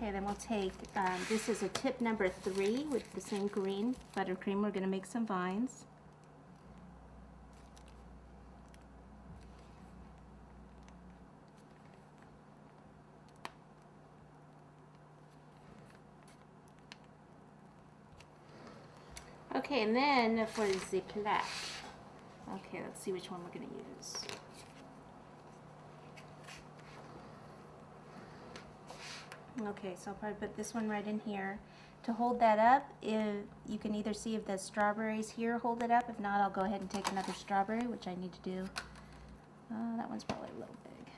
Okay, then we'll take, this is a tip number 3 with the same green buttercream. We're going to make some vines. Okay, and then for the plaque. Okay, let's see which one we're going to use. Okay, so I'll probably put this one right in here. To hold that up, you can either see if the strawberries here hold it up. If not, I'll go ahead and take another strawberry, which I need to do. That one's probably a little big.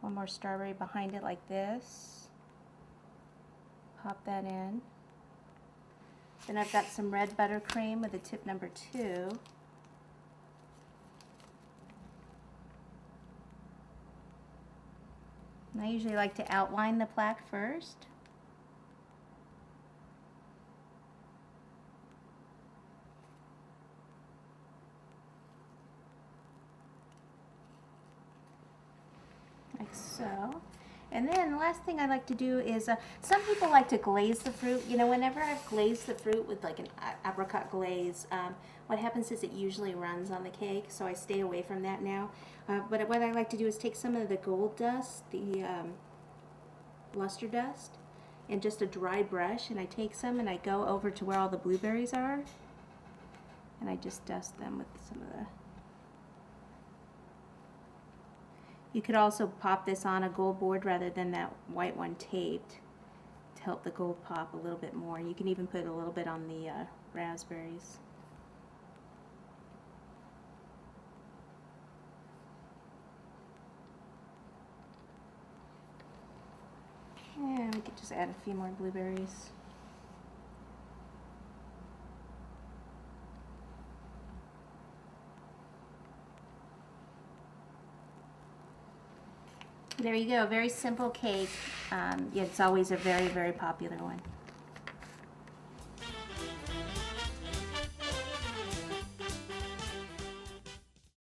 One more strawberry behind it like this. Pop that in. Then I've got some red buttercream with a tip number 2. And I usually like to outline the plaque first. Like so. And then the last thing I like to do is, some people like to glaze the fruit. You know, whenever I've glazed the fruit with like an apricot glaze, what happens is it usually runs on the cake, so I stay away from that now. But what I like to do is take some of the gold dust, the luster dust, and just a dry brush, and I take some and I go over to where all the blueberries are, and I just dust them with some of the... You could also pop this on a gold board rather than that white one taped to help the gold pop a little bit more. You can even put a little bit on the raspberries. And we could just add a few more blueberries. There you go, very simple cake. Yet it's always a very, very popular one.